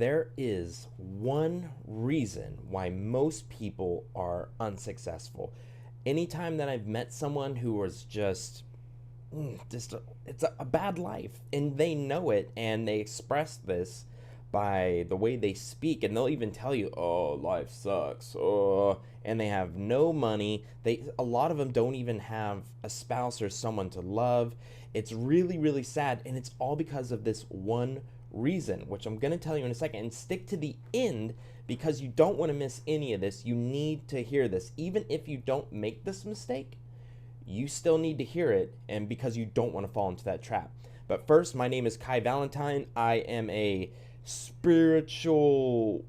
There is one reason why most people are unsuccessful. Anytime that I've met someone who was it's a bad life and they know it and they express this by the way they speak, and they'll even tell you, "Oh, life sucks." Oh, and they have no money. A lot of them don't even have a spouse or someone to love. It's really really sad, and it's all because of this one reason, which I'm going to tell you in a second. And stick to the end because you don't want to miss any of this. You need to hear this. Even if you don't make this mistake, you still need to hear it, and because you don't want to fall into that trap. But first, my name is Kai Valentine. I am a spiritual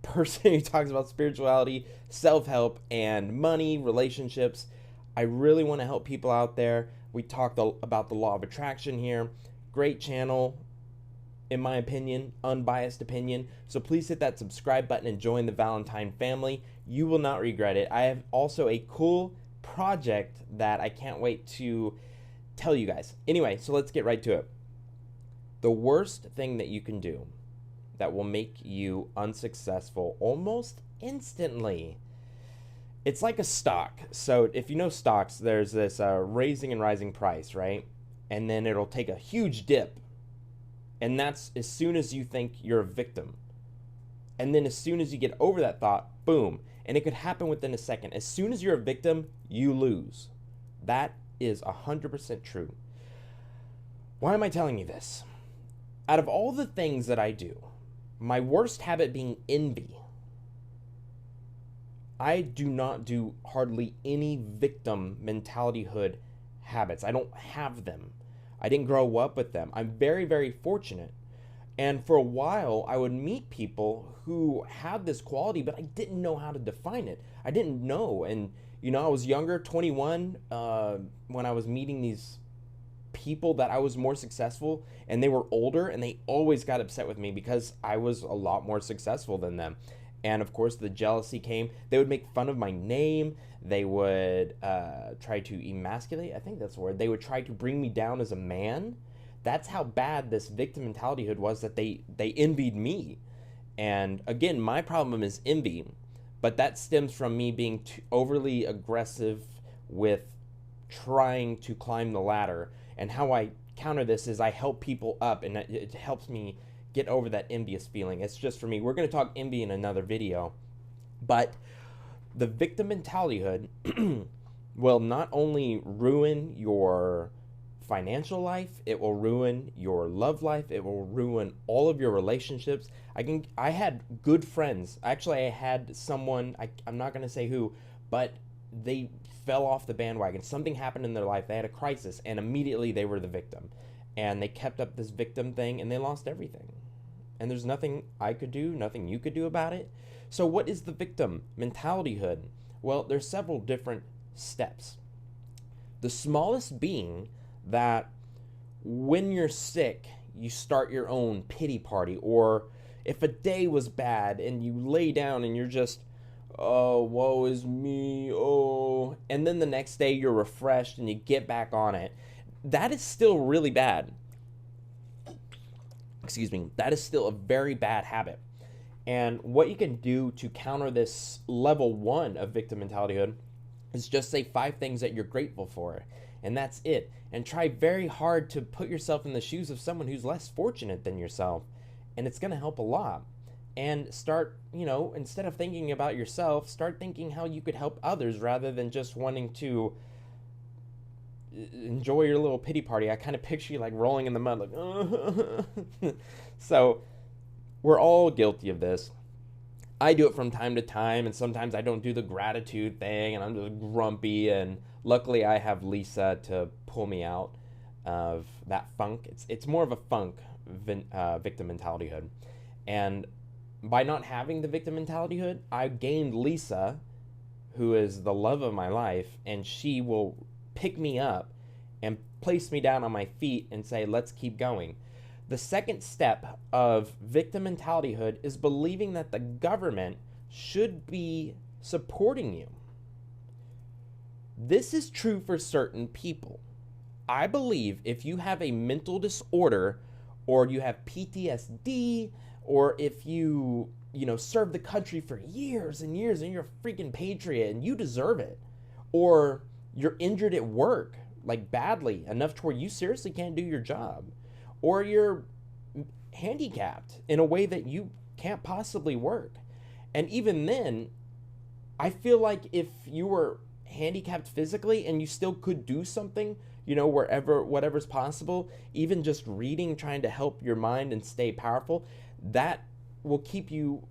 person who talks about spirituality, self-help, and money, relationships. I really want to help people out there. We talked about the law of attraction here. Great channel, in my opinion, unbiased opinion. So please hit that subscribe button and join the Valentine family. You will not regret it. I have also a cool project that I can't wait to tell you guys. Anyway, so let's get right to it. The worst thing that you can do that will make you unsuccessful almost instantly, it's like a stock. So if you know stocks, there's this raising and rising price, right? And then it'll take a huge dip. And that's as soon as you think you're a victim. And then as soon as you get over that thought, boom. And it could happen within a second. As soon as you're a victim, you lose. That is 100% true. Why am I telling you this? Out of all the things that I do, my worst habit being envy. I do not do hardly any victim mentalityhood habits. I don't have them. I didn't grow up with them. I'm very, very fortunate. And for a while, I would meet people who had this quality, but I didn't know how to define it. I didn't know. And, I was younger, 21, when I was meeting these people that I was more successful, and they were older, and they always got upset with me because I was a lot more successful than them. And of course, the jealousy came. They would make fun of my name. They would try to emasculate. I think that's the word. They would try to bring me down as a man. That's how bad this victim mentalityhood was, that they envied me. And again, my problem is envy, but that stems from me being overly aggressive with trying to climb the ladder. And how I counter this is I help people up, and it helps me get over that envious feeling. It's just for me. We're going to talk envy in another video. But the victim mentalityhood will not only ruin your financial life, it will ruin your love life, it will ruin all of your relationships. I had good friends. Actually, I had someone, I'm not going to say who, but they fell off the bandwagon. Something happened in their life. They had a crisis, and immediately they were the victim. And they kept up this victim thing, and they lost everything. And there's nothing I could do, nothing you could do about it. So what is the victim mentalityhood? Well, there's several different steps. The smallest being that when you're sick, you start your own pity party. Or if a day was bad and you lay down and you're just, "Oh, woe is me, oh." And then the next day you're refreshed and you get back on it. That is still really bad. Excuse me. That is still a very bad habit. And what you can do to counter this level 1 of victim mentalityhood is just say 5 things that you're grateful for. And that's it. And try very hard to put yourself in the shoes of someone who's less fortunate than yourself. And it's going to help a lot. And start, instead of thinking about yourself, start thinking how you could help others rather than just wanting to enjoy your little pity party. I kind of picture you like rolling in the mud, like, So we're all guilty of this. I do it from time to time, and sometimes I don't do the gratitude thing, and I'm just grumpy. And luckily, I have Lisa to pull me out of that funk. It's more of a funk victim mentalityhood, and by not having the victim mentalityhood, I gained Lisa, who is the love of my life, and she will pick me up and place me down on my feet and say, "Let's keep going." The second step of victim mentalityhood is believing that the government should be supporting you. This is true for certain people. I believe if you have a mental disorder, or you have PTSD, or if you serve the country for years and years and you're a freaking patriot and you deserve it, or you're injured at work, like badly enough to where you seriously can't do your job, or you're handicapped in a way that you can't possibly work. And even then, I feel like if you were handicapped physically and you still could do something, whatever's possible, even just reading, trying to help your mind and stay powerful, that will keep you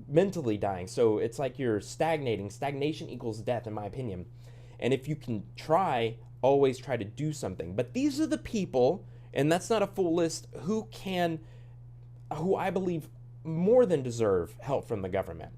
mentally dying. So it's like you're stagnating. Stagnation equals death, in my opinion. And if you can always try to do something. But these are the people, and that's not a full list, who I believe more than deserve help from the government.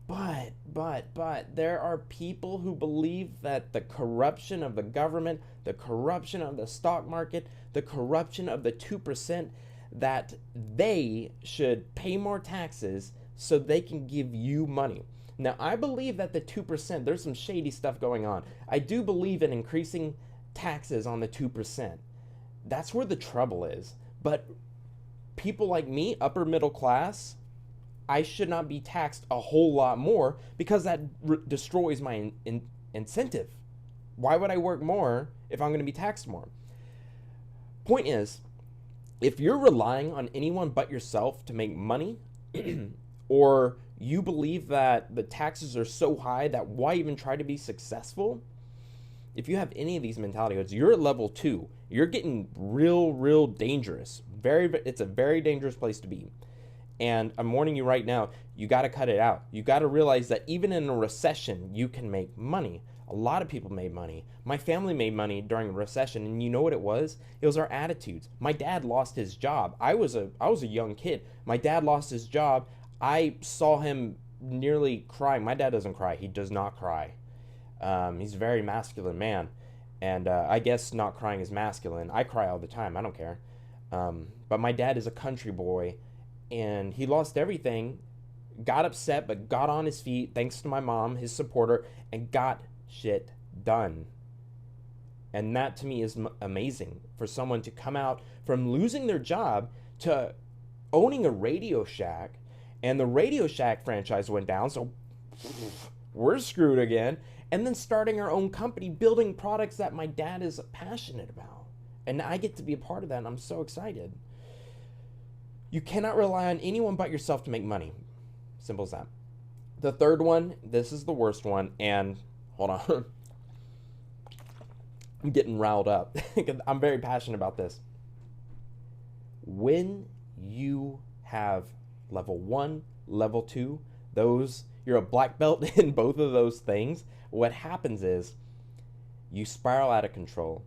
But there are people who believe that the corruption of the government, the corruption of the stock market, the corruption of the 2%, that they should pay more taxes so they can give you money. Now, I believe that the 2%, there's some shady stuff going on. I do believe in increasing taxes on the 2%. That's where the trouble is. But people like me, upper middle class, I should not be taxed a whole lot more, because that destroys my incentive. Why would I work more if I'm going to be taxed more? Point is, if you're relying on anyone but yourself to make money, or you believe that the taxes are so high that why even try to be successful? If you have any of these mentalities, you're at level 2. You're getting real dangerous. It's a very dangerous place to be. And I'm warning you right now, you got to cut it out. You got to realize that even in a recession, you can make money. A lot of people made money. My family made money during a recession, and you know what it was? It was our attitudes. My dad lost his job. I was a young kid. My dad lost his job. I saw him nearly crying. My dad doesn't cry. He does not cry. He's a very masculine man, and I guess not crying is masculine. I cry all the time. I don't care. But my dad is a country boy, and he lost everything, got upset, but got on his feet thanks to my mom, his supporter, and got shit done. And that to me is amazing, for someone to come out from losing their job to owning a Radio Shack, and the Radio Shack franchise went down, so we're screwed again, and then starting our own company, building products that my dad is passionate about. And I get to be a part of that, and I'm so excited. You cannot rely on anyone but yourself to make money. Simple as that. The third one, this is the worst one, and hold on. I'm getting riled up. I'm very passionate about this. When you have level 1, level 2, you're a black belt in both of those things, what happens is you spiral out of control.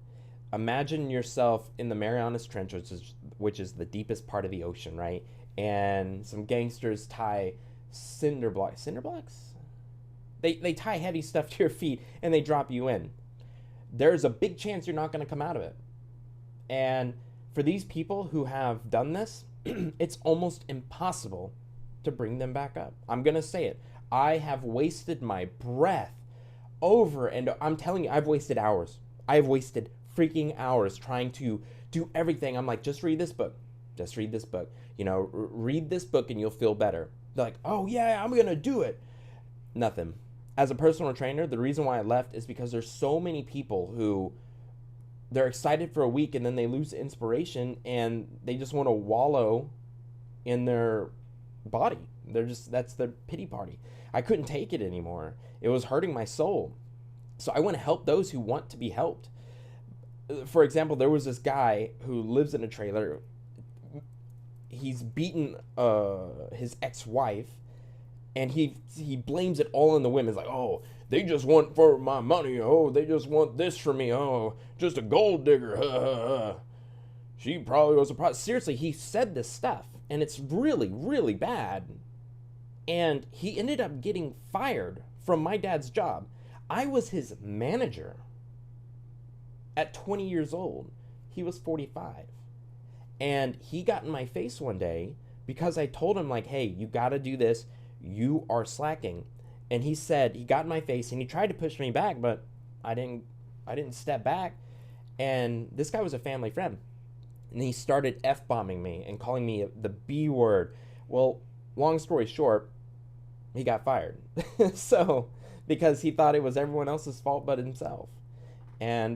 Imagine yourself in the Marianas Trench, which is the deepest part of the ocean, right? And some gangsters tie cinder blocks. They tie heavy stuff to your feet and they drop you in. There's a big chance you're not going to come out of it. And for these people who have done this, it's almost impossible to bring them back up. I'm going to say it. I have wasted my breath over, and I'm telling you, I've wasted hours. I've wasted freaking hours trying to do everything. I'm like, just read this book. Just read this book. Read this book and you'll feel better. They're like, oh yeah, I'm going to do it. Nothing. As a personal trainer, the reason why I left is because there's so many people who they're excited for a week and then they lose inspiration and they just want to wallow in their body. That's their pity party. I couldn't take it anymore. It was hurting my soul. So I want to help those who want to be helped. For example, there was this guy who lives in a trailer. He's beaten his ex-wife, and he blames it all on the women. It's like, oh, they just want for my money. Oh, they just want this from me. Oh, just a gold digger. She probably was a pro. Seriously, he said this stuff, and it's really, really bad. And he ended up getting fired from my dad's job. I was his manager. At 20 years old, he was 45. And he got in my face one day because I told him, like, hey, you got to do this. You are slacking. And he got in my face and he tried to push me back, but I didn't step back. And this guy was a family friend. And he started F-bombing me and calling me the B word. Well, long story short, he got fired. So, because he thought it was everyone else's fault but himself. And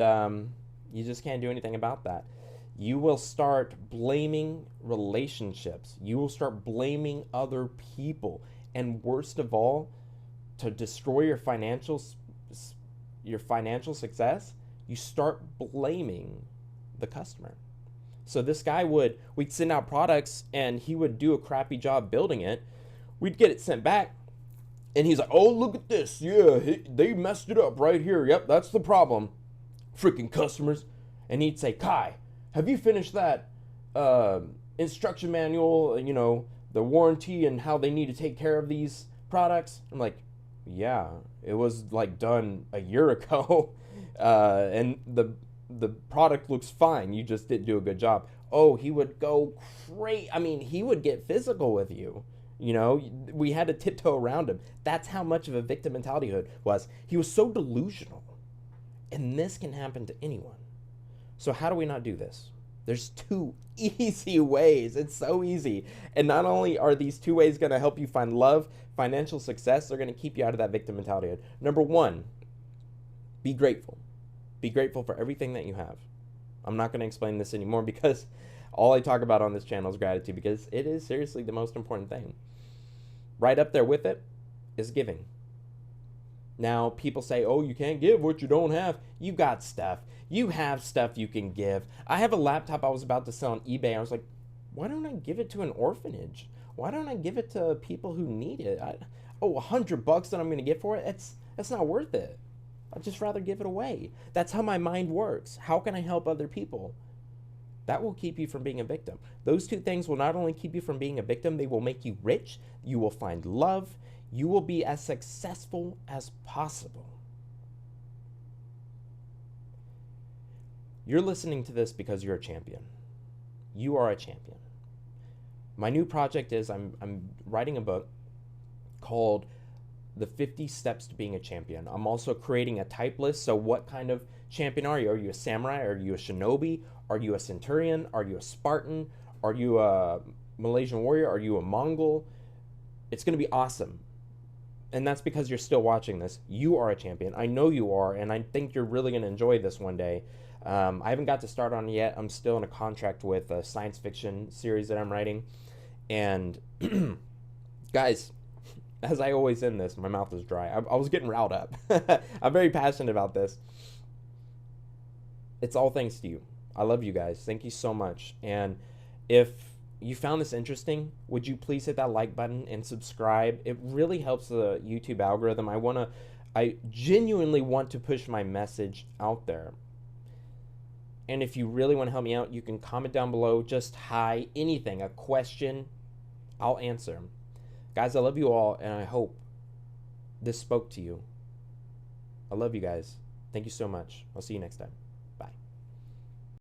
you just can't do anything about that. You will start blaming relationships. You will start blaming other people. And worst of all, to destroy your financial success, you start blaming the customer. So this guy we'd send out products and he would do a crappy job building it. We'd get it sent back and he's like, oh, look at this. Yeah, they messed it up right here. Yep, that's the problem. Freaking customers. And he'd say, Kai, have you finished that instruction manual, the warranty and how they need to take care of these products? I'm like, yeah, it was like done a year ago. And the product looks fine. You just didn't do a good job. Oh, he would go crazy. I mean, he would get physical with you. We had to tiptoe around him. That's how much of a victim mentality was. He was so delusional. And this can happen to anyone. So how do we not do this? There's 2 easy ways. It's so easy. And not only are these 2 ways going to help you find love, financial success, they're going to keep you out of that victim mentality. Number 1, be grateful. Be grateful for everything that you have. I'm not going to explain this anymore because all I talk about on this channel is gratitude, because it is seriously the most important thing. Right up there with it is giving. Now, people say, oh, you can't give what you don't have. You got stuff. You have stuff you can give. I have a laptop I was about to sell on eBay. I was like, why don't I give it to an orphanage? Why don't I give it to people who need it? $100 that I'm going to get for it? That's not worth it. I'd just rather give it away. That's how my mind works. How can I help other people? That will keep you from being a victim. Those 2 things will not only keep you from being a victim, they will make you rich. You will find love. You will be as successful as possible. You're listening to this because you're a champion. You are a champion. My new project is I'm writing a book called The 50 Steps to Being a Champion. I'm also creating a type list. So what kind of champion are you? Are you a samurai? Are you a shinobi? Are you a centurion? Are you a Spartan? Are you a Malaysian warrior? Are you a Mongol? It's going to be awesome. And that's because you're still watching this. You are a champion. I know you are, and I think you're really going to enjoy this one day. I haven't got to start on it yet. I'm still in a contract with a science fiction series that I'm writing. And guys, as I always end this, my mouth is dry. I was getting riled up. I'm very passionate about this. It's all thanks to you. I love you guys. Thank you so much. And if you found this interesting, would you please hit that like button and subscribe? It really helps the YouTube algorithm. I genuinely want to push my message out there. And if you really want to help me out, you can comment down below. Just hi, anything, a question, I'll answer. Guys, I love you all, and I hope this spoke to you. I love you guys. Thank you so much. I'll see you next time.